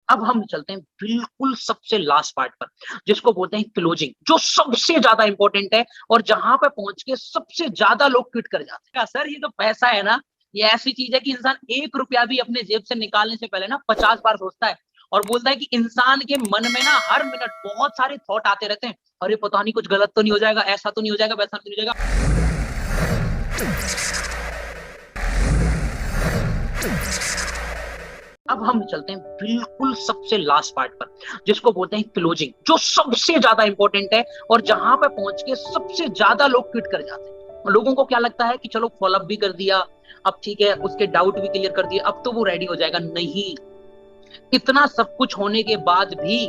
अब हम चलते हैं बिल्कुल सबसे लास्ट पार्ट पर, जिसको बोलते हैं क्लोजिंग, जो सबसे ज्यादा इंपॉर्टेंट है और जहां पे पहुंच के सबसे ज्यादा लोग क्विट कर जाते हैं। सर ये तो पैसा है ना, ये ऐसी चीज है कि इंसान 1 रुपया भी अपने जेब से निकालने से पहले ना 50 बार सोचता है और बोलता है कि इंसान के मन में ना हर मिनट बहुत सारे थॉट आते रहते हैं। अरे पता नहीं कुछ गलत तो नहीं हो जाएगा, ऐसा तो नहीं हो जाएगा, वैसा तो नहीं हो जाएगा। अब हम चलते हैं बिल्कुल सबसे लास्ट पार्ट पर, जिसको बोलते हैं क्लोजिंग, जो सबसे ज्यादा इंपॉर्टेंट है और जहां पे पहुंच के सबसे ज्यादा लोग क्विट कर जाते हैं। लोगों को क्या लगता है कि चलो फॉलोअप भी कर दिया, अब ठीक है, उसके डाउट भी क्लियर कर दिया, अब तो वो रेडी हो जाएगा। नहीं, इतना सब कुछ होने के बाद भी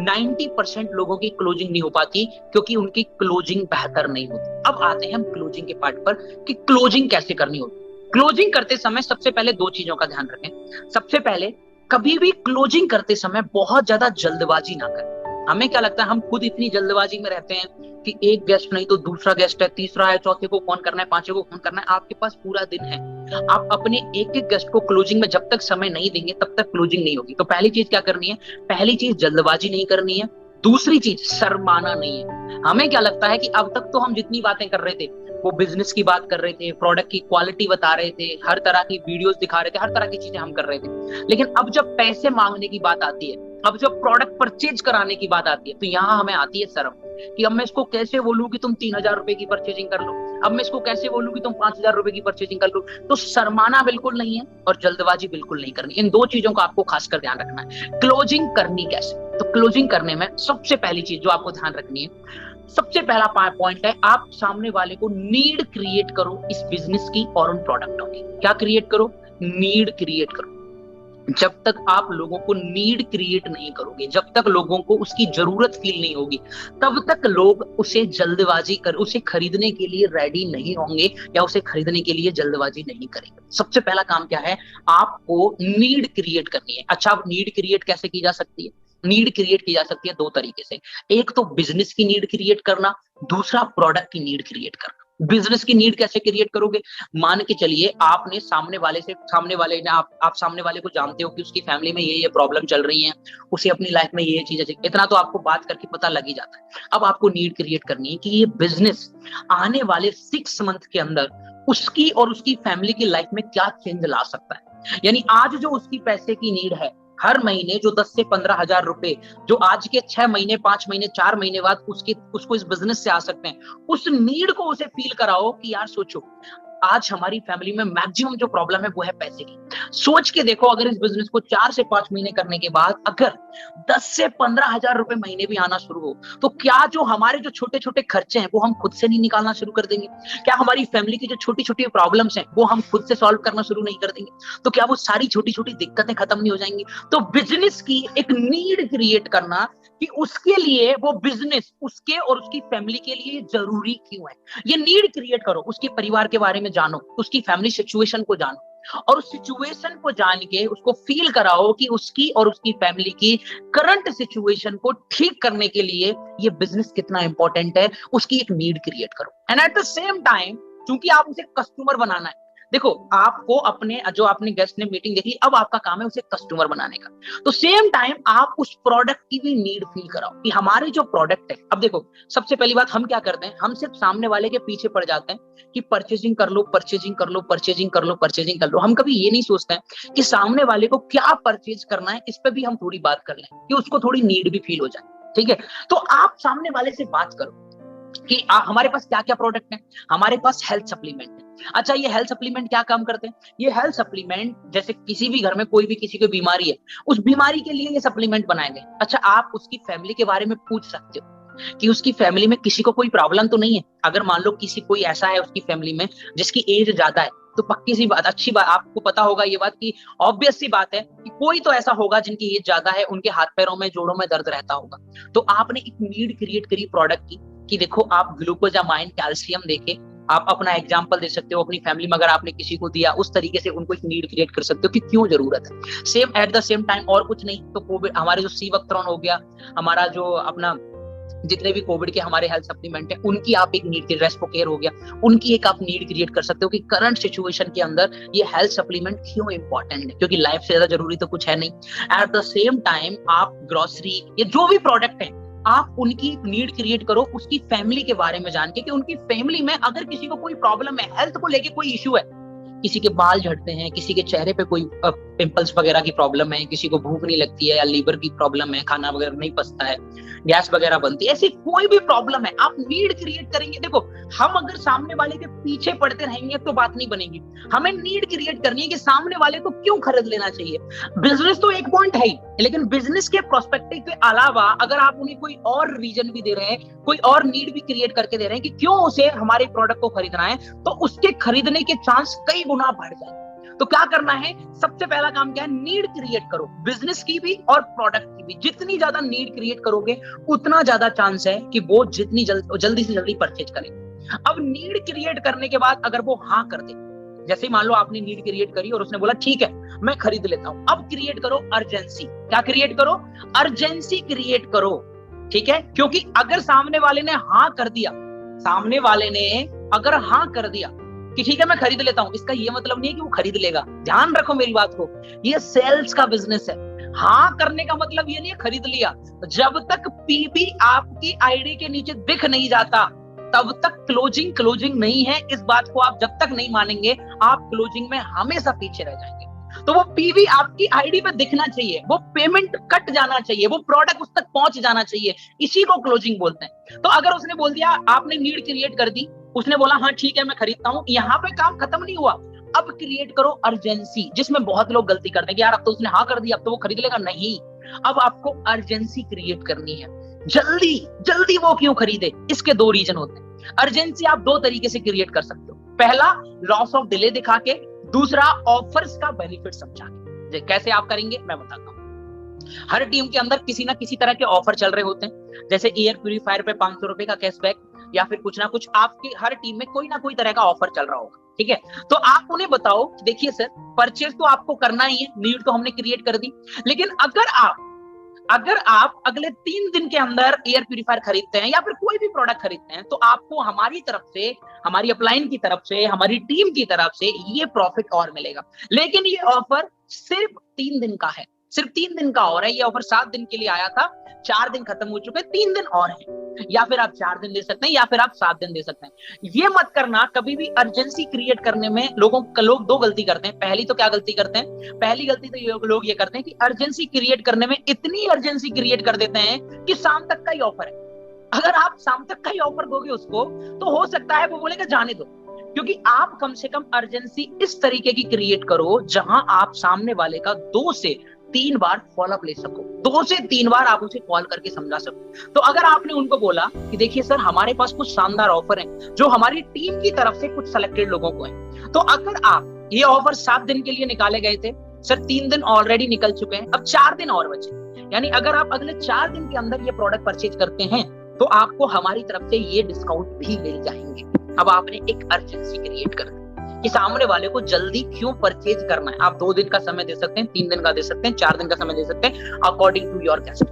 90% लोगों की क्लोजिंग नहीं हो पाती, क्योंकि उनकी क्लोजिंग बेहतर नहीं होती। अब आते हैं हम क्लोजिंग के पार्ट पर कि क्लोजिंग कैसे करनी होती। क्लोजिंग करते समय सबसे पहले 2 चीजों का ध्यान रखें। सबसे पहले, कभी भी क्लोजिंग करते समय बहुत ज्यादा जल्दबाजी ना करें। हमें क्या लगता है, हम खुद इतनी जल्दबाजी में रहते हैं कि एक गेस्ट नहीं तो दूसरा गेस्ट है, तीसरा है, चौथे को फोन करना है, पांचवे को फोन करना है, आपके पास पूरा दिन है। आप अपने एक एक गेस्ट को क्लोजिंग में जब तक समय नहीं देंगे तब तक क्लोजिंग नहीं होगी। तो पहली चीज क्या करनी है, पहली चीज जल्दबाजी नहीं करनी है। दूसरी चीज, शर्माना नहीं है। हमें क्या लगता है कि अब तक तो हम जितनी बातें कर रहे थे, वो बिजनेस की बात कर रहे थे, प्रोडक्ट की क्वालिटी बता रहे थे, हर तरह की वीडियोस दिखा रहे थे, हर तरह की चीजें हम कर रहे थे, लेकिन अब जब पैसे मांगने की बात आती है, अब जब प्रोडक्ट परचेज कराने की बात आती है, तो यहाँ हमें आती है शर्म कि अब मैं इसको कैसे बोलूं कि तुम 3,000 रुपए की परचेजिंग कर लो, अब मैं इसको कैसे बोलूं कि तुम 5,000 रुपए की परचेजिंग कर लो। तो शर्माना बिल्कुल नहीं है और जल्दबाजी बिल्कुल नहीं करनी। इन 2 चीजों का आपको खासकर ध्यान रखना है। क्लोजिंग करनी कैसे, तो क्लोजिंग करने में सबसे पहली चीज जो आपको ध्यान रखनी है, सबसे पहला पॉइंट है, आप सामने वाले को नीड क्रिएट करो इस बिजनेस की और उन प्रोडक्टों की। क्या क्रिएट करो, नीड क्रिएट करो। जब तक आप लोगों को नीड क्रिएट नहीं करोगे, जब तक लोगों को उसकी जरूरत फील नहीं होगी, तब तक लोग उसे जल्दबाजी कर उसे खरीदने के लिए रेडी नहीं होंगे या उसे खरीदने के लिए जल्दबाजी नहीं करेंगे। सबसे पहला काम क्या है, आपको नीड क्रिएट करनी है। अच्छा, अब नीड क्रिएट कैसे की जा सकती है, नीड क्रिएट की जा सकती है 2 तरीके से। एक तो बिजनेस की नीड क्रिएट करना, दूसरा प्रोडक्ट की नीड क्रिएट करना। बिजनेस की नीड कैसे क्रिएट करोगे, मान के चलिए आपने सामने वाले ने आप सामने वाले को जानते हो कि उसकी फैमिली में ये प्रॉब्लम चल रही है, उसे अपनी लाइफ में ये चीजें चाहिए, इतना तो आपको बात करके पता लग ही जाता है। अब आपको नीड क्रिएट करनी है कि ये बिजनेस आने वाले 6 मंथ के अंदर उसकी और उसकी फैमिली की लाइफ में क्या चेंज ला सकता है। यानी आज जो उसकी पैसे की नीड है, हर महीने जो 10 से 15 हजार रुपए जो आज के 6 महीने, 5 महीने, 4 महीने बाद उसको इस बिजनेस से आ सकते हैं, उस नीड को उसे फील कराओ कि यार सोचो, आज हमारी फैमिली में मैक्सिमम जो प्रॉब्लम है वो है पैसे की। सोच के देखो, अगर इस बिजनेस को 4 से 5 महीने करने के बाद अगर 10 से 15 हजार रुपए महीने भी आना शुरू हो, तो क्या जो हमारे जो छोटे छोटे खर्चे हैं वो हम खुद से नहीं निकालना शुरू कर देंगे? क्या हमारी फैमिली की जो छोटी छोटी प्रॉब्लम्स हैं वो हम खुद से सॉल्व करना शुरू नहीं कर देंगे? तो क्या वो सारी छोटी छोटी दिक्कतें खत्म नहीं हो जाएंगी? तो बिजनेस की एक नीड क्रिएट करना कि उसके लिए वो बिजनेस उसके और उसकी फैमिली के लिए जरूरी क्यों है, ये नीड क्रिएट करो। उसके परिवार के बारे में जानो, उसकी फैमिली सिचुएशन को जानो और उस सिचुएशन को जान के उसको फील कराओ कि उसकी और उसकी फैमिली की करंट सिचुएशन को ठीक करने के लिए ये बिजनेस कितना इंपॉर्टेंट है, उसकी एक नीड क्रिएट करो। And at the same time, क्योंकि आप उसे कस्टमर बनाना है, देखो आपको अपने जो आपने गेस्ट ने मीटिंग देखी, अब आपका काम है उसे कस्टमर बनाने का। तो सेम टाइम आप उस प्रोडक्ट की भी नीड फील कराओ कि हमारे जो प्रोडक्ट है, अब देखो सबसे पहली बात हम क्या करते हैं, हम सिर्फ सामने वाले के पीछे पड़ जाते हैं कि परचेजिंग कर लो, परचेजिंग कर लो, परचेजिंग कर लो, परचेजिंग कर लो। हम कभी ये नहीं सोचते हैं कि सामने वाले को क्या परचेज करना है, इस पर भी हम थोड़ी बात कर लें कि उसको थोड़ी नीड भी फील हो जाए। ठीक है, तो आप सामने वाले से बात करो कि हमारे पास क्या क्या प्रोडक्ट है। हमारे पास हेल्थ सप्लीमेंट है। अच्छा, ये हेल्थ सप्लीमेंट क्या काम करते हैं? ये हेल्थ सप्लीमेंट, जैसे किसी भी घर में कोई भी किसी को बीमारी है, उस बीमारी के लिए ये सप्लीमेंट बनाए गए। अच्छा, आप उसकी फैमिली के बारे में पूछ सकते हो कि उसकी फैमिली में किसी को कोई प्रॉब्लम तो नहीं है। अगर मान लो किसी कोई ऐसा है उसकी फैमिली में जिसकी एज ज्यादा है, तो पक्की सी बात, अच्छी बात, आपको पता होगा ये बात की ऑब्वियस सी बात है कि कोई तो ऐसा होगा जिनकी एज ज्यादा है, उनके हाथ पैरों में, जोड़ों में दर्द रहता होगा। तो आपने एक नीड क्रिएट करी प्रोडक्ट की कि देखो आप ग्लूकोजामाइन कैल्शियम देके आप अपना एग्जांपल दे सकते हो। अपनी फैमिली में अगर आपने किसी को दिया, उस तरीके से उनको एक नीड क्रिएट कर सकते हो कि क्यों जरूरत है। Same at the same time, और कुछ नहीं तो कोविड, हमारे जो सी वक्तरन हो गया, हमारा जो अपना जितने भी कोविड के हमारे हेल्थ सप्लीमेंट है उनकी आप एक नीड, रेस्पोकेयर हो गया, उनकी एक आप नीड क्रिएट कर सकते हो कि करंट सिचुएशन के अंदर ये हेल्थ सप्लीमेंट क्यों इंपॉर्टेंट है, क्योंकि लाइफ से ज्यादा जरूरी तो कुछ है नहीं। एट द सेम टाइम आप ग्रोसरी या जो भी प्रोडक्ट है आप उनकी नीड क्रिएट करो, उसकी फैमिली के बारे में जान के कि उनकी फैमिली में अगर किसी को कोई प्रॉब्लम है, हेल्थ को लेके कोई इश्यू है, किसी के बाल झड़ते हैं, किसी के चेहरे पे कोई पिंपल्स वगैरह की प्रॉब्लम है, किसी को भूख नहीं लगती है या लीवर की प्रॉब्लम है, खाना वगैरह नहीं पचता है, गैस वगैरह बनती है, ऐसी कोई भी प्रॉब्लम है, आप नीड क्रिएट करेंगे। देखो हम अगर सामने वाले के पीछे पड़ते रहेंगे तो बात नहीं बनेगी, हमें नीड क्रिएट करनी है कि सामने वाले को क्यों खरीद लेना चाहिए। बिजनेस तो एक पॉइंट है ही, लेकिन बिजनेस के प्रोस्पेक्टिव के अलावा अगर आप उन्हें कोई और रीजन भी दे रहे हैं, कोई और नीड भी क्रिएट करके दे रहे हैं कि क्यों उसे हमारे प्रोडक्ट को खरीदना है, तो उसके खरीदने के चांस कई गुना बढ़ जाएंगे। तो क्या करना है, सबसे पहला काम क्या है, नीड क्रिएट करो, बिजनेस की भी और प्रोडक्ट की भी। जितनी ज्यादा नीड क्रिएट करोगे उतना ज्यादा चांस है कि वो जितनी जल्दी से जल्दी परचेज करें। अब नीड क्रिएट करने के बाद अगर वो हाँ कर दे, जैसे मान लो आपने नीड क्रिएट करी और उसने बोला ठीक है मैं खरीद लेता हूं, अब क्रिएट करो अर्जेंसी। क्या क्रिएट करो, अर्जेंसी क्रिएट करो, ठीक है। क्योंकि अगर सामने वाले ने हाँ कर दिया, सामने वाले ने अगर हाँ कर दिया कि ठीक है मैं खरीद लेता हूं, इसका ये मतलब नहीं है कि वो खरीद लेगा। ध्यान रखो मेरी बात को, ये सेल्स का बिजनेस है। हाँ करने का मतलब ये नहीं है खरीद लिया। जब तक पीबी आपकी आईडी के नीचे दिख नहीं जाता तब तक क्लोजिंग नहीं है। इस बात को आप जब तक नहीं मानेंगे आप क्लोजिंग में हमेशा पीछे रह जाएंगे। तो वो पीवी आपकी आईडी पे दिखना चाहिए, वो पेमेंट कट जाना चाहिए, वो प्रोडक्ट उस तक पहुंच जाना चाहिए, इसी को क्लोजिंग बोलते हैं। तो अगर उसने बोल दिया, आपने नीड क्रिएट कर दी, उसने बोला हाँ ठीक है मैं खरीदता हूं, यहाँ पे काम खत्म नहीं हुआ। अब क्रिएट करो अर्जेंसी, जिसमें बहुत लोग गलती करते हैं कि यार अब तो उसने हाँ कर दिया अब तो वो खरीद लेगा। नहीं, अब आपको अर्जेंसी क्रिएट करनी है। जल्दी वो क्यों खरीदे, इसके दो रीजन होते हैं। अर्जेंसी आप दो तरीके से क्रिएट कर सकते हो, पहला लॉस ऑफ डिले दिखा के, दूसरा ऑफर्स का बेनिफिट समझा के। कैसे आप करेंगे मैं बताता हूं। हर टीम के अंदर किसी ना किसी तरह के ऑफर चल रहे होते हैं, जैसे एयर प्यूरीफायर पे 500 रुपए का कैशबैक या फिर कुछ ना कुछ आपकी हर टीम में कोई ना कोई तरह का ऑफर चल रहा होगा, ठीक है। तो आप उन्हें बताओ देखिए सर परचेज तो आपको करना ही है, नीड तो हमने क्रिएट कर दी, लेकिन अगर आप अगले 3 दिन के अंदर एयर प्यूरीफायर खरीदते हैं या फिर कोई भी प्रोडक्ट खरीदते हैं तो आपको हमारी तरफ से, हमारी अपलाइन की तरफ से, हमारी टीम की तरफ से ये प्रॉफिट और मिलेगा। लेकिन ये ऑफर सिर्फ 3 दिन का है, सिर्फ 3 दिन का और है। ये ऑफर 7 दिन के लिए आया था, 4 दिन खत्म हो चुके हैं, 3 दिन और है। या फिर आप 4 दिन दे सकते हैं या फिर आप 7 दिन दे सकते हैं। ये मत करना कभी भी। अर्जेंसी क्रिएट करने में लोग दो गलती करते हैं। पहली तो क्या गलती करते हैं, पहली गलती तो लोग ये करते हैं कि अर्जेंसी क्रिएट करने में इतनी अर्जेंसी क्रिएट कर देते हैं कि शाम तक का ही ऑफर है। अगर आप शाम तक का ही ऑफर दोगे उसको तो हो सकता है वो बोलेगा जाने दो, क्योंकि आप कम से कम अर्जेंसी इस तरीके की क्रिएट करो जहां आप सामने वाले का 2 से 3 बार फॉलोअप ले सको, 2 से 3 बार आप उसे कॉल करके समझा सको। तो अगर आपने उनको बोला कि देखिए सर हमारे पास कुछ शानदार ऑफर हैं जो हमारी टीम की तरफ से कुछ सिलेक्टेड लोगों को हैं, तो अगर आप ये ऑफर 7 दिन के लिए निकाले गए थे सर, 3 दिन ऑलरेडी निकल चुके हैं, अब 4 दिन और बचे, यानी अगर आप अगले 4 दिन के अंदर ये प्रोडक्ट परचेज करते हैं तो आपको हमारी तरफ से ये डिस्काउंट भी मिल जाएंगे। अब आपने एक अर्जेंसी क्रिएट कर दी कि सामने वाले को जल्दी क्यों परचेज करना है। आप 2 दिन का समय दे सकते हैं, 3 दिन का दे सकते हैं, 4 दिन का समय दे सकते हैं, अकॉर्डिंग टू योर कैस्ट,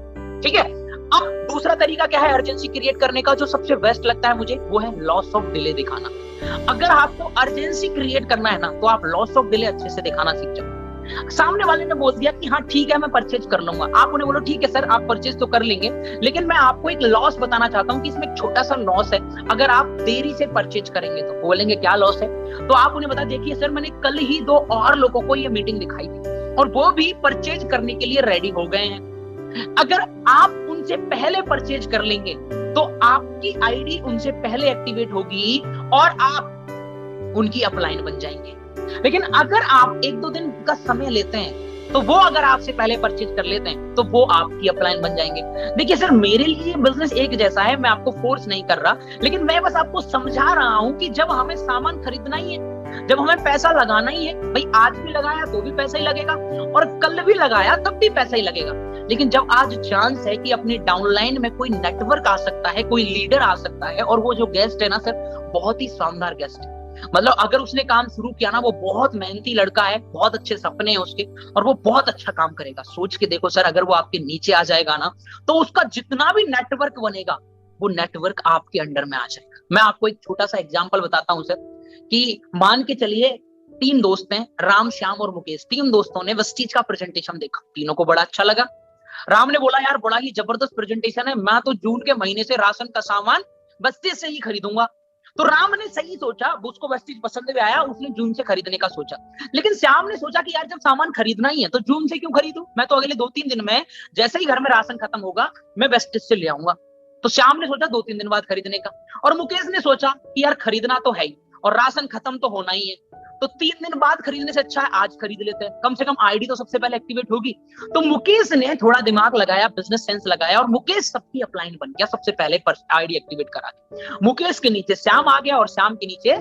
ठीक है। अब दूसरा तरीका क्या है अर्जेंसी क्रिएट करने का, जो सबसे बेस्ट लगता है मुझे, वो है लॉस ऑफ डिले दिखाना। अगर आपको अर्जेंसी क्रिएट करना है ना तो आप लॉस ऑफ डिले अच्छे से दिखाना सीख जाओ। सामने वाले ने बोल दिया कि हाँ ठीक है मैं परचेज कर लूंगा, आप उन्हें बोलो ठीक है सर आप परचेज तो कर लेंगे, लेकिन मैं आपको एक लॉस बताना चाहता हूँ कि इसमें एक छोटा सा लॉस है अगर आप देरी से परचेज करेंगे तो। बोलेंगे क्या लॉस है, तो आप उन्हें बता देखिए सर मैंने कल ही 2 और लोगों को ये मीटिंग दिखाई थी और वो भी परचेज करने के लिए रेडी हो गए हैं। अगर आप उनसे पहले परचेज कर लेंगे तो आपकी आईडी उनसे पहले एक्टिवेट होगी और आप उनकी अपलाइन बन जाएंगे। लेकिन अगर आप 1-2 दिन का समय लेते हैं तो वो अगर आपसे पहले परचेज कर लेते हैं तो वो आपकी अपलाइन बन जाएंगे। देखिए सर मेरे लिए बिजनेस एक जैसा है, मैं आपको फोर्स नहीं कर रहा, लेकिन मैं बस आपको समझा रहा हूं कि जब हमें सामान खरीदना ही है, जब हमें पैसा लगाना ही है, भाई आज भी लगाया तो भी पैसा ही लगेगा और कल भी लगाया तब भी पैसा ही लगेगा। लेकिन जब आज चांस है कि अपनी डाउनलाइन में कोई नेटवर्क आ सकता है, कोई लीडर आ सकता है और वो जो गेस्ट है ना सर बहुत ही शानदार गेस्ट है, मतलब अगर उसने काम शुरू किया ना, वो बहुत मेहनती लड़का है, बहुत अच्छे सपने हैं उसके, और वो बहुत अच्छा काम करेगा। सोच के देखो सर, अगर वो आपके नीचे आ जाएगा ना, तो उसका जितना भी नेटवर्क बनेगा, वो नेटवर्क आपके अंडर में आ जाएगा। मैं आपको एक छोटा सा एग्जांपल बताता हूँ सर, कि मान के चलिए 3 दोस्त हैं, राम, श्याम और मुकेश। 3 दोस्तों ने वेस्टीज का प्रेजेंटेशन देखा, तीनों को बड़ा अच्छा लगा। राम ने बोला यार बड़ा ही जबरदस्त प्रेजेंटेशन है, मैं तो जून के महीने से राशन का सामान वेस्टीज से ही खरीदूंगा। तो राम ने सही सोचा, उसको वेस्टीज पसंद भी आया, उसने जून से खरीदने का सोचा। लेकिन श्याम ने सोचा कि यार जब सामान खरीदना ही है तो जून से क्यों खरीदूं, मैं तो अगले 2-3 दिन में, जैसे ही घर में राशन खत्म होगा, मैं वेस्टीज से ले आऊंगा। तो श्याम ने सोचा 2-3 दिन बाद खरीदने का, और मुकेश ने सोचा कि यार खरीदना तो है ही और राशन खत्म तो होना ही है, तो 3 दिन बाद खरीदने से अच्छा है आज खरीद लेते हैं, कम से कम आईडी तो सबसे पहले एक्टिवेट होगी। तो मुकेश ने थोड़ा दिमाग लगाया, बिजनेस सेंस लगाया, और मुकेश सबकी अपलाइन बन गया सबसे पहले आईडी एक्टिवेट करा के। मुकेश के नीचे श्याम आ गया और श्याम के नीचे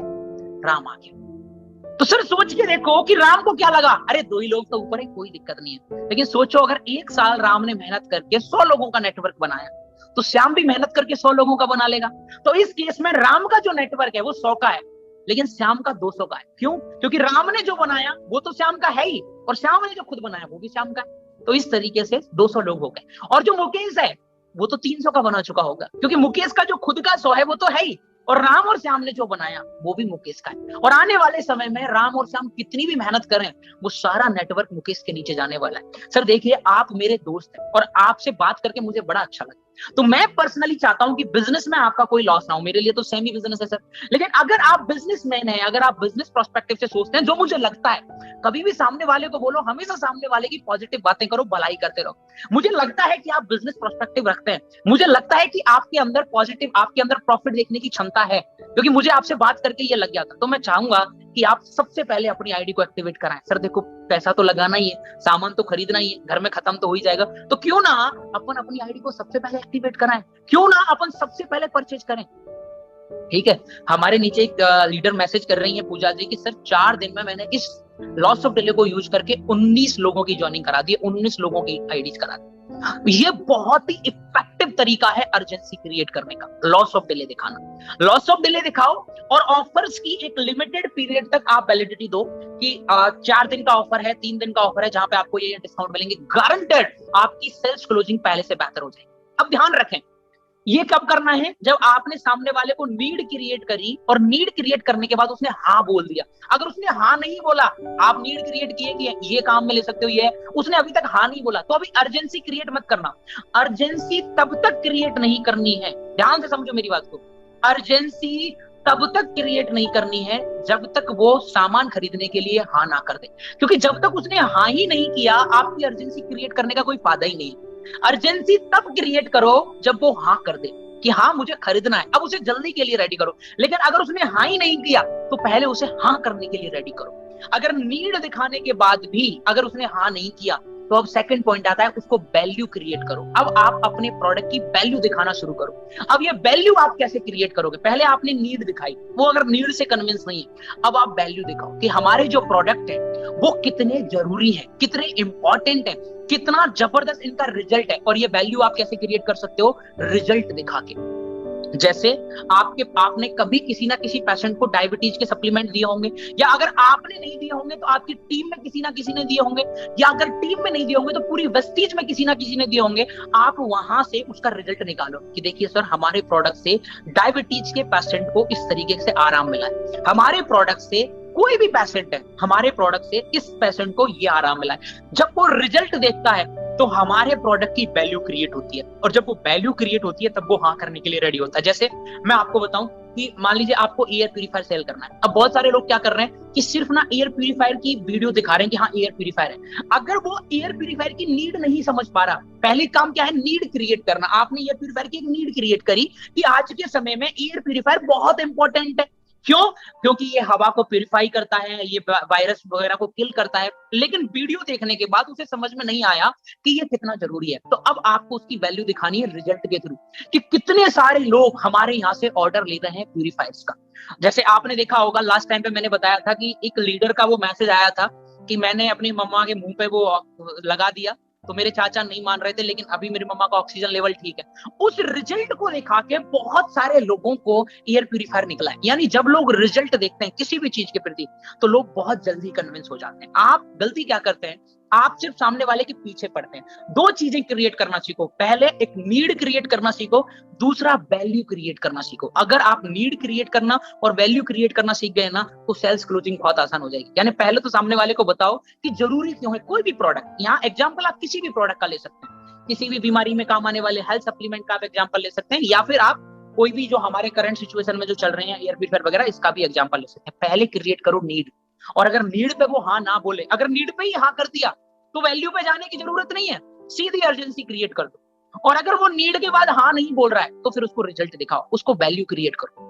राम आ गया। तो सर सोच के देखो कि राम को क्या लगा, अरे 2 ही लोग तो ऊपर है, कोई दिक्कत नहीं है। लेकिन सोचो अगर 1 साल राम ने मेहनत करके 100 लोगों का नेटवर्क बनाया, तो श्याम भी मेहनत करके 100 लोगों का बना लेगा। तो इस केस में राम का जो नेटवर्क है वो 100 का है, लेकिन श्याम का 200 का है। क्यों? क्योंकि राम ने जो बनाया वो तो श्याम का है ही, और श्याम ने जो खुद बनाया वो भी श्याम का है। तो इस तरीके से 200 लोग हो गए। और जो मुकेश है वो तो 300 का बना चुका होगा, क्योंकि मुकेश का जो खुद का 100 है वो तो है ही, और राम और श्याम ने जो बनाया वो भी मुकेश का है। और आने वाले समय में राम और श्याम कितनी भी मेहनत करें, वो सारा नेटवर्क मुकेश के नीचे जाने वाला है। सर देखिए, आप मेरे दोस्त हैं और आपसे बात करके मुझे बड़ा अच्छा लगा। तो मैं पर्सनली चाहता हूं कि बिजनेस में आपका कोई लॉस ना हो। मेरे लिए तो सेमी बिजनेस है सर, लेकिन अगर आप बिजनेसमैन हैं, अगर आप बिजनेस प्रोस्पेक्टिव से सोचते हैं, जो मुझे लगता है, कभी भी सामने वाले को बोलो, हमेशा सामने वाले की पॉजिटिव बातें करो, भलाई करते रहो। मुझे लगता है कि आप बिजनेस प्रोस्पेक्टिव रखते हैं, मुझे लगता है कि आपके अंदर पॉजिटिव, आपके अंदर प्रॉफिट देखने की क्षमता है, क्योंकि मुझे आपसे बात करके ये लग गया था। तो मैं चाहूंगा कि आप सबसे पहले अपनी आईडी को एक्टिवेट कराएं। सर देखो, पैसा तो लगाना ही है, सामान तो खरीदना ही है, घर में खत्म तो हो ही जाएगा, तो क्यों ना अपन अपनी आईडी को सबसे पहले एक्टिवेट कराएं, क्यों ना अपन सबसे पहले परचेज करें। ठीक है, हमारे नीचे एक लीडर मैसेज कर रही है पूजा जी कि सर 4 दिन में मैंने इस लॉस ऑफ डिले को यूज करके 19 लोगों की ज्वाइनिंग करा दी, 19 लोगों की आईडीज करा दी। ये बहुत ही इफेक्टिव तरीका है अर्जेंसी क्रिएट करने का, लॉस ऑफ डिले दिखाना। लॉस ऑफ डिले दिखाओ और ऑफर्स की एक लिमिटेड पीरियड तक आप वैलिडिटी दो कि 4 दिन का ऑफर है, 3 दिन का ऑफर है, जहां पे आपको ये डिस्काउंट मिलेंगे। गारंटेड आपकी सेल्स क्लोजिंग पहले से बेहतर हो जाएगी। अब ध्यान रखें, ये कब करना है? जब आपने सामने वाले को नीड क्रिएट करी, और नीड क्रिएट करने के बाद उसने हाँ बोल दिया। अगर उसने हाँ नहीं बोला, आप नीड क्रिएट किए कि ये काम में ले सकते हो, ये उसने अभी तक हाँ नहीं बोला, तो अभी अर्जेंसी क्रिएट मत करना। अर्जेंसी तब तक क्रिएट नहीं करनी है, ध्यान से समझो मेरी बात को। अर्जेंसी तब तक क्रिएट नहीं करनी है जब तक वो सामान खरीदने के लिए हाँ ना कर दे, क्योंकि जब तक उसने हाँ ही नहीं किया, आपकी अर्जेंसी क्रिएट करने का कोई फायदा ही नहीं है। अर्जेंसी तब क्रिएट करो जब वो हाँ कर दे कि हाँ मुझे खरीदना है, अब उसे जल्दी के लिए रेडी करो। लेकिन अगर उसने हाँ ही नहीं किया, तो पहले उसे हाँ करने के लिए रेडी करो। अगर नीड दिखाने के बाद भी अगर उसने हाँ नहीं किया, तो अब सेकंड पॉइंट आता है, उसको वैल्यू क्रिएट करो। अब आप अपने प्रोडक्ट की वैल्यू दिखाना शुरू करो। अब ये वैल्यू आप कैसे क्रिएट करोगे? पहले आपने नीड दिखाई, वो अगर नीड से कन्विंस नहीं है, अब आप वैल्यू दिखाओ कि हमारे जो प्रोडक्ट है वो कितने जरूरी है, कितने इंपॉर्टेंट है, कितना जबरदस्त इनका रिजल्ट है। और ये वैल्यू आप कैसे क्रिएट कर सकते हो? रिजल्ट दिखा के। जैसे आपने कभी किसी ना किसी पेशेंट को डायबिटीज के सप्लीमेंट दिए होंगे, या अगर आपने नहीं दिए होंगे तो आपकी टीम में किसी ना किसी ने दिए होंगे, या अगर टीम में नहीं दिए होंगे तो पूरी वेस्टीज में किसी ना किसी ने दिए होंगे। आप वहां से उसका रिजल्ट निकालो कि देखिए सर, हमारे प्रोडक्ट से डायबिटीज के पेशेंट को इस तरीके से आराम मिला है, हमारे प्रोडक्ट से कोई भी पेशेंट है, हमारे प्रोडक्ट से इस पेशेंट को ये आराम मिला है। जब वो रिजल्ट देखता है तो हमारे प्रोडक्ट की वैल्यू क्रिएट होती है, और जब वो वैल्यू क्रिएट होती है तब वो हाँ करने के लिए रेडी होता है। जैसे मैं आपको बताऊं कि मान लीजिए आपको एयर प्यूरीफायर सेल करना है। अब बहुत सारे लोग क्या कर रहे हैं कि सिर्फ ना एयर प्यूरीफायर की वीडियो दिखा रहे हैं कि हाँ एयर प्यूरीफायर है। अगर वो एयर प्यूरीफायर की नीड नहीं समझ पा रहा, पहले काम क्या है? नीड क्रिएट करना। आपने एयर प्यूरीफायर की एक नीड क्रिएट करी कि आज के समय में एयर प्यूरीफायर बहुत इंपॉर्टेंट है। क्यों? क्योंकि ये हवा को प्यूरिफाई करता है, ये वायरस वगैरह को किल करता है। लेकिन वीडियो देखने के बाद उसे समझ में नहीं आया कि ये कितना जरूरी है। तो अब आपको उसकी वैल्यू दिखानी है रिजल्ट के थ्रू, कि कितने सारे लोग हमारे यहाँ से ऑर्डर ले रहे हैं प्यूरिफायर्स का। जैसे आपने देखा होगा, लास्ट टाइम पे मैंने बताया था कि एक लीडर का वो मैसेज आया था कि मैंने अपनी मम्मा के मुंह पे वो लगा दिया, तो मेरे चाचा नहीं मान रहे थे, लेकिन अभी मेरी मम्मा का ऑक्सीजन लेवल ठीक है। उस रिजल्ट को दिखा के बहुत सारे लोगों को एयर प्यूरिफायर निकला है। यानी जब लोग रिजल्ट देखते हैं किसी भी चीज के प्रति, तो लोग बहुत जल्दी कन्विंस हो जाते हैं। आप गलती क्या करते हैं, आप सिर्फ सामने वाले के पीछे पड़ते हैं। दो चीजें क्रिएट करना सीखो, पहले एक नीड क्रिएट करना सीखो, दूसरा वैल्यू क्रिएट करना सीखो। अगर आप नीड क्रिएट करना और वैल्यू क्रिएट करना सीख गए ना, तो सेल्स क्लोजिंग बहुत आसान हो जाएगी। यानी पहले तो सामने वाले को बताओ कि जरूरी क्यों है कोई भी प्रोडक्ट। यहाँ एग्जाम्पल आप किसी भी प्रोडक्ट का ले सकते हैं, किसी भी बीमारी में काम आने वाले हेल्थ सप्लीमेंट का आप एग्जाम्पल ले सकते हैं, या फिर आप कोई भी जो हमारे करंट सिचुएशन में जो चल रहे हैं एयर प्यूरिफायर वगैरह, इसका भी एग्जाम्पल ले सकते हैं। पहले क्रिएट करो नीड, और अगर नीड पे वो हाँ ना बोले, अगर नीड पे ही हाँ कर दिया तो वैल्यू पे जाने की जरूरत नहीं है, सीधी अर्जेंसी क्रिएट कर दो। और अगर वो नीड के बाद हाँ नहीं बोल रहा है, तो फिर उसको रिजल्ट दिखाओ, उसको वैल्यू क्रिएट करो,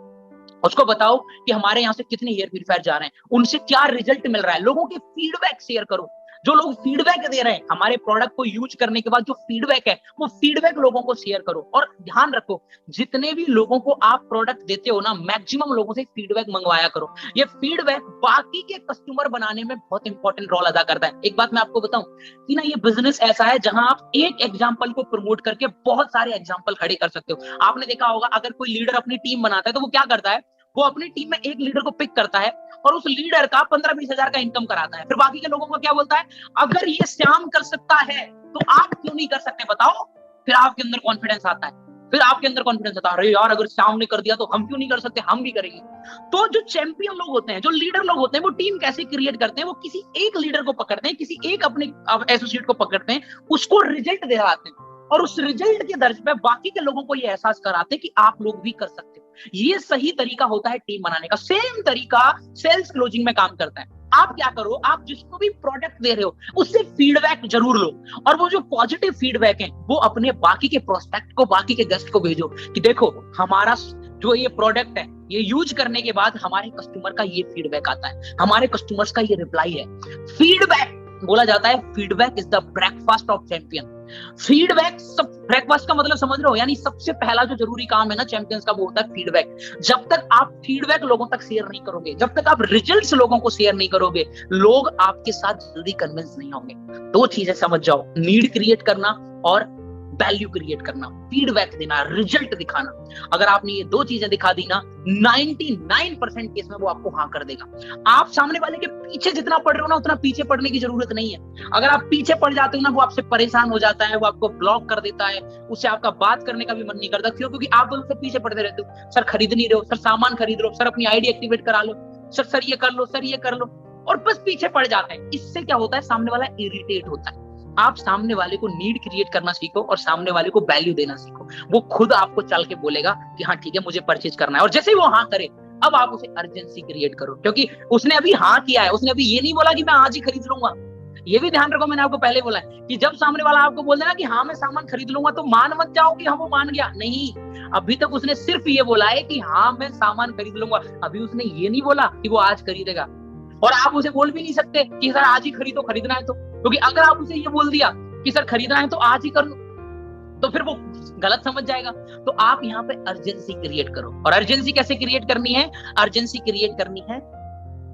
उसको बताओ कि हमारे यहाँ से कितने एयर प्यूरिफायर जा रहे हैं, उनसे क्या रिजल्ट मिल रहा है, लोगों के फीडबैक शेयर करो। जो लोग फीडबैक दे रहे हैं हमारे प्रोडक्ट को यूज करने के बाद, जो फीडबैक है वो फीडबैक लोगों को शेयर करो। और ध्यान रखो, जितने भी लोगों को आप प्रोडक्ट देते हो ना, मैक्सिमम लोगों से फीडबैक मंगवाया करो। ये फीडबैक बाकी के कस्टमर बनाने में बहुत इंपॉर्टेंट रोल अदा करता है। एक बात मैं आपको बताऊं कि ना, ये बिजनेस ऐसा है जहां आप एक एग्जांपल को प्रमोट करके बहुत सारे एग्जांपल खड़े कर सकते हो। आपने देखा होगा, अगर कोई लीडर अपनी टीम बनाता है तो वो क्या करता है, वो अपनी टीम में एक लीडर को पिक करता है और उस लीडर का 15-20 हजार का इनकम कराता है। फिर बाकी के लोगों को क्या बोलता है, अगर ये श्याम कर सकता है तो आप क्यों नहीं कर सकते, बताओ। फिर आपके अंदर कॉन्फिडेंस आता है, फिर आपके अंदर कॉन्फिडेंस आता है, अरे यार अगर श्याम ने कर दिया तो हम क्यों नहीं कर सकते, हम भी करेंगे। तो जो चैंपियन लोग होते हैं, जो लीडर लोग होते हैं, वो टीम कैसे क्रिएट करते हैं, वो किसी एक लीडर को पकड़ते हैं, किसी एक अपने एसोसिएट को पकड़ते हैं, उसको रिजल्ट दिलाते हैं, और उस रिजल्ट के दर्ज पे बाकी के लोगों को ये एहसास कराते हैं कि आप लोग भी कर सकते हो। ये सही तरीका होता है टीम बनाने का। सेम तरीका सेल्स क्लोजिंग में काम करता है। आप क्या करो, आप जिसको भी प्रोडक्ट दे रहे हो उससे फीडबैक जरूर लो, और वो जो पॉजिटिव फीडबैक है वो अपने बाकी के प्रोस्पेक्ट को, बाकी के गेस्ट को भेजो कि देखो हमारा जो ये प्रोडक्ट है, ये यूज करने के बाद हमारे कस्टमर का ये फीडबैक आता है, हमारे कस्टमर्स का ये रिप्लाई है। फीडबैक बोला जाता है, feedback is the breakfast of champion. Feedback, सब ब्रेकफास्ट का मतलब समझ रहे हो, यानी सबसे पहला जो जरूरी काम है ना चैंपियंस का, वो होता है फीडबैक। जब तक आप फीडबैक लोगों तक शेयर नहीं करोगे, जब तक आप रिजल्ट्स लोगों को शेयर नहीं करोगे, लोग आपके साथ जल्दी कन्विंस नहीं होंगे। दो चीजें समझ जाओ, नीड क्रिएट करना और वैल्यू क्रिएट करना, फीडबैक देना, रिजल्ट दिखाना। अगर आपने ये दो चीजें दिखा दी ना, 99% केस में वो आपको हाँ कर देगा। आप सामने वाले के पीछे जितना पड़ रहे हो ना, उतना पीछे पड़ने की जरूरत नहीं है। अगर आप पीछे पड़ जाते हो ना, वो आपसे परेशान हो जाता है, वो आपको ब्लॉक कर देता है, उससे आपका बात करने का भी मन नहीं करता। क्यों? क्योंकि आप उससे पीछे पड़ते रहते हो। सर खरीद नहीं रहे हो, सर सामान खरीद लो, सर अपनी आईडी एक्टिवेट करा लो, सर ये कर लो, सर ये कर लो, और बस पीछे पड़ जाते हैं। इससे क्या होता है, सामने वाला इरिटेट होता है। आप सामने वाले को नीड क्रिएट करना सीखो और सामने वाले को वैल्यू देना सीखो। वो खुद आपको चल के बोलेगा कि हाँ ठीक है मुझे परचेज करना है, और जैसे ही वो हाँ करे, अब आप उसे अर्जेंसी क्रिएट करो, क्योंकि उसने अभी हाँ किया है, उसने अभी ये नहीं बोला कि मैं आज ही खरीद लूंगा। ये भी ध्यान रखो, मैंने आपको पहले बोला है कि जब सामने वाला आपको बोल देना कि हाँ मैं सामान खरीद लूंगा, तो मान मत जाओ कि हाँ वो मान गया, नहीं। अभी तक उसने सिर्फ ये बोला है कि हाँ मैं सामान खरीद लूंगा, अभी उसने ये नहीं बोला कि वो आज खरीदेगा। और आप उसे बोल भी नहीं सकते कि सर आज ही खरीदो, खरीदना है तो, क्योंकि अगर आप उसे ये बोल दिया कि सर खरीदना है तो आज ही कर लो, तो फिर वो गलत समझ जाएगा। तो आप यहाँ पे अर्जेंसी क्रिएट करो। और अर्जेंसी कैसे क्रिएट करनी है? अर्जेंसी क्रिएट करनी है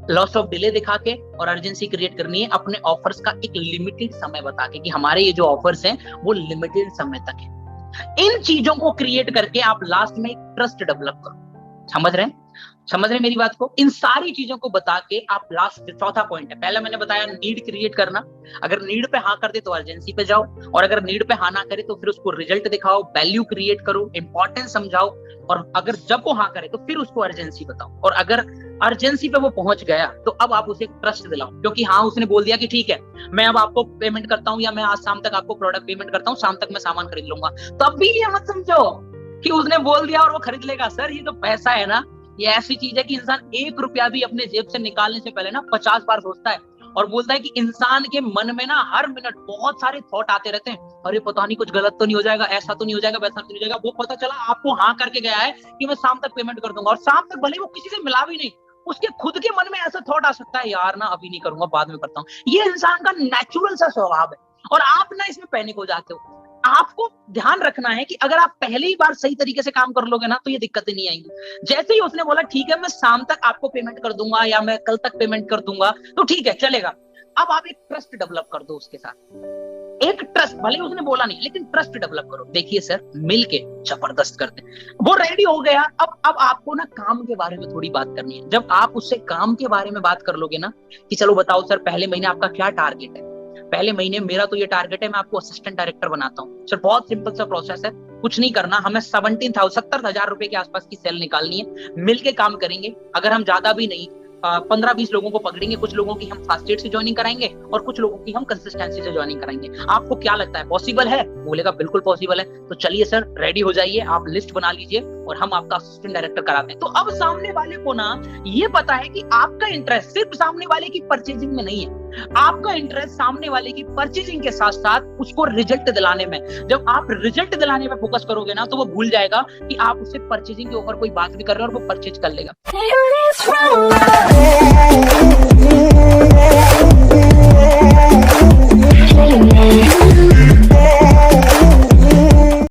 लॉस ऑफ डिले दिखा के, और अर्जेंसी क्रिएट करनी है अपने ऑफर्स का एक लिमिटेड समय बता के कि हमारे ये जो ऑफर्स हैं वो लिमिटेड समय तक है। इन चीजों को क्रिएट करके आप लास्ट में एक ट्रस्ट डेवलप करो। समझ रहे हैं? समझ रहे मेरी बात को? इन सारी चीजों को बता के आप लास्ट, चौथा पॉइंट है, पहले मैंने बताया नीड क्रिएट करना। अगर नीड पे हाँ कर दे तो अर्जेंसी पे जाओ, और अगर नीड पे हाँ ना करे तो फिर उसको रिजल्ट दिखाओ, वैल्यू क्रिएट करो, इंपॉर्टेंस समझाओ, और अगर जब वो हाँ करे तो फिर उसको अर्जेंसी बताओ। और अगर अर्जेंसी पे वो पहुंच गया तो अब आप उसे ट्रस्ट दिलाओ, क्योंकि हाँ उसने बोल दिया कि ठीक है मैं अब आपको पेमेंट करता हूँ, या मैं आज शाम तक आपको प्रोडक्ट पेमेंट करता हूँ, शाम तक मैं सामान खरीद लूंगा। तब भी ये मत समझो कि उसने बोल दिया और वो खरीद लेगा। सर ये जो पैसा है ना, ये ऐसी चीज है कि इंसान 1 रुपया भी अपने जेब से निकालने से पहले ना 50 बार सोचता है, और बोलता है कि इंसान के मन में ना हर मिनट बहुत सारे थॉट आते रहते हैं, अरे पता नहीं कुछ गलत तो नहीं हो जाएगा, ऐसा तो नहीं हो जाएगा, वैसा तो नहीं हो जाएगा। वो पता चला आपको हाँ करके गया है कि मैं शाम तक पेमेंट कर दूंगा, और शाम तक भले वो किसी से मिला भी नहीं, उसके खुद के मन में ऐसा थॉट आ सकता है, यार ना अभी नहीं करूंगा, बाद में करता हूँ। ये इंसान का नेचुरल सा स्वभाव है, और आप ना इसमें पैनिक हो जाते हो। आपको ध्यान रखना है कि अगर आप पहली बार सही तरीके से काम कर लोगे ना, तो ये दिक्कतें नहीं आएंगी। जैसे ही उसने बोला ठीक है मैं शाम तक आपको पेमेंट कर दूंगा, या मैं कल तक पेमेंट कर दूंगा, तो ठीक है चलेगा। अब आप एक ट्रस्ट डेवलप कर दो उसके साथ। एक ट्रस्ट, भले उसने बोला नहीं लेकिन ट्रस्ट डेवलप करो। देखिए सर मिलके जबरदस्त करते हैं। वो रेडी हो गया। अब आपको ना काम के बारे में थोड़ी बात करनी है। जब आप उससे काम के बारे में बात कर लोगे ना कि चलो बताओ सर पहले महीने आपका क्या टारगेट है, पहले महीने मेरा तो ये टारगेट है मैं आपको असिस्टेंट डायरेक्टर बनाता हूँ। सर बहुत सिंपल सा प्रोसेस है, कुछ नहीं करना, हमें 70,000 रुपए के आसपास की सेल निकालनी है, मिलके काम करेंगे। अगर हम ज्यादा भी नहीं 15-20 लोगों को पकड़ेंगे, कुछ लोगों की हम फास्ट एड से ज्वाइनिंग कराएंगे और कुछ लोगों की हम कंसिस्टेंसी से ज्वाइनिंग कराएंगे। आपको क्या लगता है पॉसिबल है? बोलेगा बिल्कुल पॉसिबल है। तो चलिए सर रेडी हो जाइए, आप लिस्ट बना लीजिए और हम आपका असिस्टेंट डायरेक्टर कराते हैं। तो अब सामने वाले को ना ये पता है कि आपका इंटरेस्ट सिर्फ सामने वाले की परचेजिंग में नहीं है, आपका इंटरेस्ट सामने वाले की परचेजिंग के साथ साथ उसको रिजल्ट दिलाने में। जब आप रिजल्ट दिलाने में फोकस करोगे ना तो वो भूल जाएगा कि आप उससे परचेजिंग के ऊपर कोई बात भी कर रहे हो और वो परचेज कर लेगा।